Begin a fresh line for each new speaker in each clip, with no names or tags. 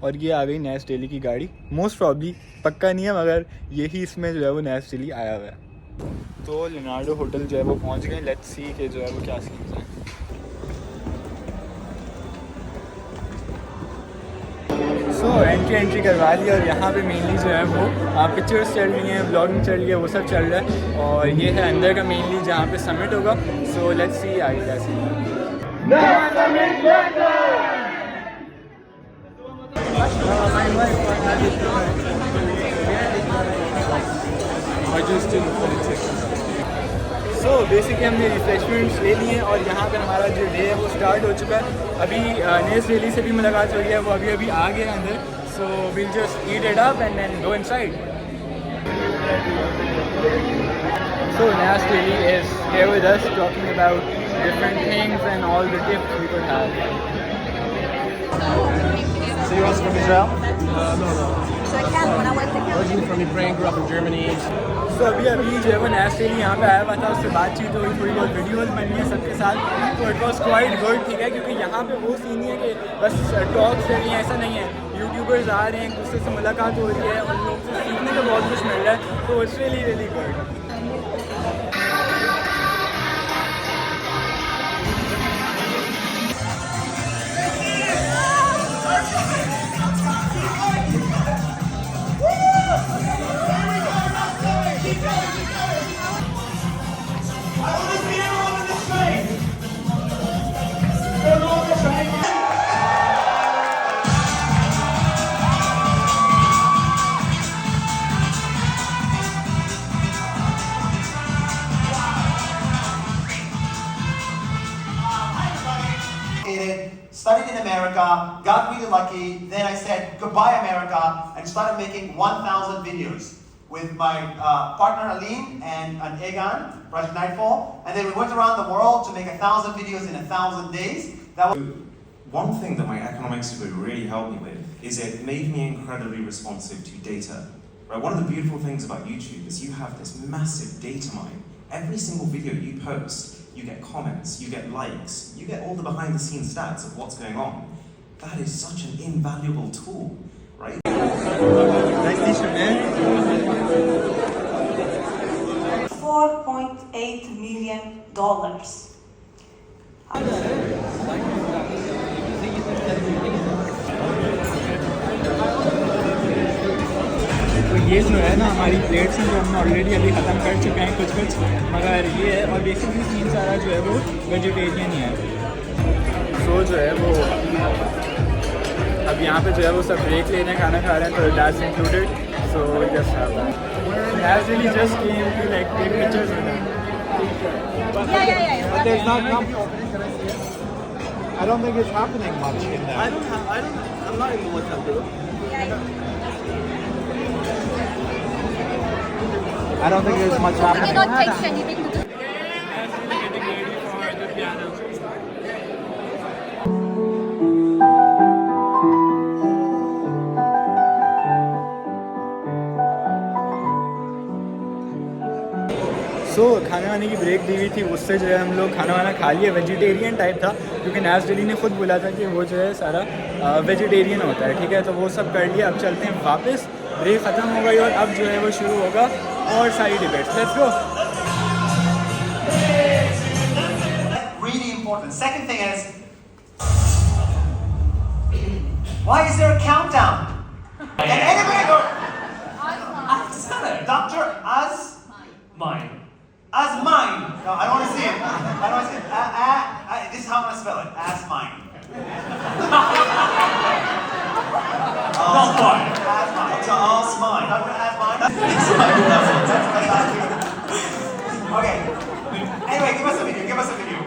और ये आ गई नैस डेली की गाड़ी। मोस्ट प्रॉब्ली, पक्का नहीं है, मगर यही इसमें जो है वो नैस डेली आया हुआ है। तो लिनार्डो होटल जो है वो पहुंच गए। लेट्स सी कि जो है वो क्या सीन्स हैं। सो एंट्री करवा ली और यहाँ पे मेनली जो है वो पिक्चर्स चल रही हैं, ब्लॉगिंग चल रही है, वो सब चल रहा है। और ये है अंदर का मेनली जहाँ पे समिट होगा। सो लेट्स सी आगे क्या सीन है। सो बेसिकली हमने रिफ्रेशमेंट्स ले लिए हैं और यहाँ पर हमारा जो डे है वो स्टार्ट हो चुका है। अभी नेस डेली से भी मुलाकात हुई है, वो अभी आ गया अंदर। So will just eat it up and then go inside. So Nas Daily is here with us talking about different things and all the tips we could have.
So you're also from Israel? No.
So I can when I went to
Originally from Ukraine, grew up in Germany.
So अभी जो है वो Nas Daily यहाँ पे आया हुआ था, उससे बातचीत हुई, थोड़ी बहुत वीडियोस बनी है सबके साथ। तो इट वॉज क्वाइट गुड, ठीक है, क्योंकि यहाँ पे वो सीन नहीं है कि बस टॉक्स कर रही हैं, ऐसा नहीं है। यूट्यूबर्स आ रहे हैं, एक दूसरे से मुलाकात हो रही है, उन लोगों से सीखने का बहुत कुछ मिल रहा है। तो it's really good.
Studied in America, got really lucky, then I said goodbye America and started making 1,000 videos with my partner Aline and Egan, Project Nightfall, and then we went around the world to make 1,000 videos in 1,000 days. That was
one thing that my economics degree really helped me with is it made me incredibly responsive to data. Right? One of the beautiful things about YouTube is you have this massive data mine. Every single video you post, you get comments, you get likes, you get all the behind the scenes stats of what's going on. That is such an invaluable tool, right?
Nice t-shirt, man.
$4.8 million.
तो ये जो है ना हमारी plates हैं जो हमने already अभी ख़त्म कर चुके हैं कुछ, मगर ये है। और बेसिकली सीन सारा जो है वो वेजिटेरियन ही है। सो जो है वो अब यहाँ पे जो है वो सब ब्रेक ले रहे हैं, खाना खा रहे हैं, तो that's included. So just have really just came to like take pictures with them.
Yeah.
But there's not I don't think it's happening much in there.
I'm not even what's happening.
I don't think there's much
We
happening.
cannot taste anything because
सो खाने वाने की break the हुई थी, उससे जो है हम लोग खाना वाना खा लिए। वेजिटेरियन टाइप था क्योंकि नाज डेली ने खुद बोला था कि वो जो है सारा वेजिटेरियन होता है, ठीक है। तो वो सब कर लिया। अब चलते हैं वापस, ब्रेक ख़त्म हो गई और अब जो है वो शुरू होगा और सारी debates. Let's go.
really important. Second thing is, why is there a countdown? Can anybody go? Dr.
Mine.
As mine. No, I don't want to see it. I don't want to see it. This is how I'm going to spell it. As mine.
Not mine.
As mine.
Dr. Ask Mine.
Dr. As mine. Okay. Anyway, give us a video. Give us a video.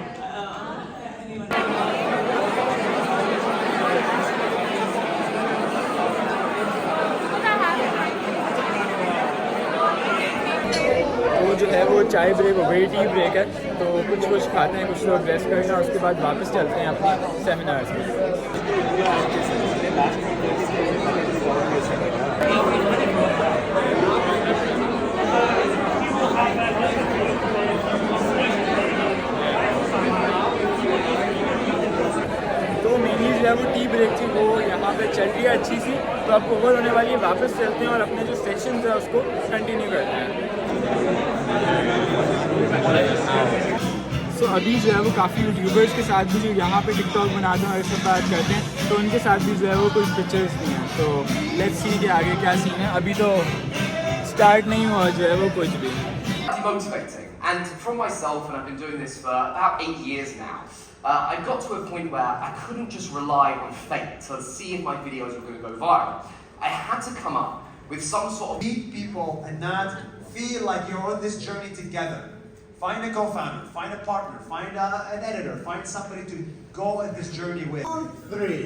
वो जो है वो चाय break हो गई, tea break है। तो कुछ खाते हैं, कुछ लोग रेस्ट करते हैं, उसके बाद वापस चलते हैं अपने सेमिनार्स में। तो मेनली जो है वो टी ब्रेक थी, वो यहाँ पे चल रही है। अच्छी सी, तो अब ओवर होने वाली है, वापस चलते हैं और अपने जो सेशंस है उसको कंटिन्यू करते हैं। सो अभी जो है वो काफ़ी यूट्यूबर्स के साथ भी जो यहाँ पे टिकटॉक बनाते हैं और इस सब बात करते हैं, तो उनके साथ भी जो है वो कुछ पिक्चर्स भी हैं। तो लेट्स सी कि आगे क्या सीन है, अभी तो स्टार्ट नहीं हुआ जो है वो कुछ भी।
Motivating, and from myself, and I've been doing this for about 8 years now, I got to a point where I couldn't just rely on fate to see if my videos were going to go viral. I had to come up with some sort of
Meet people and not feel like you're on this journey together. Find a co-founder, find a partner, find an editor, find somebody to go on this journey with. 3.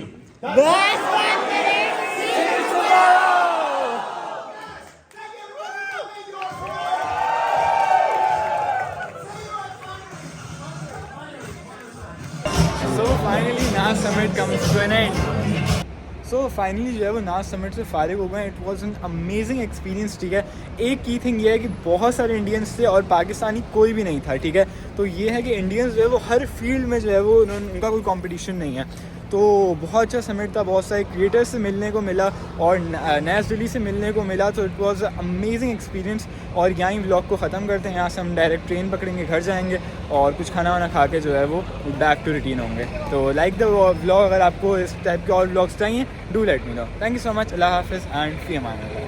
So finally Nas Summit comes to an end. So finally जो है वो नाज summit से फारिग हो गए। It was an amazing experience, ठीक है। एक की थिंग ये है कि बहुत सारे इंडियंस थे और पाकिस्तानी कोई भी नहीं था, ठीक है। तो ये है कि इंडियंस जो है वो हर फील्ड में जो है वो उनका कोई कंपटीशन नहीं है। तो बहुत अच्छा समिट था, बहुत सारे क्रिएटर्स से मिलने को मिला और नैस दिल्ली से मिलने को मिला। तो इट वाज अमेजिंग एक्सपीरियंस। और यहाँ ही व्लॉग को ख़त्म करते हैं। यहाँ से हम डायरेक्ट ट्रेन पकड़ेंगे, घर जाएंगे और कुछ खाना वाना खा के जो है वो बैक टू रूटीन होंगे। तो लाइक द व्लॉग, अगर आपको इस टाइप के और व्लॉग्स चाहिए do let me know. Thank you so much. अल्लाह हाफिज़ एंड फी अमान अल्लाह।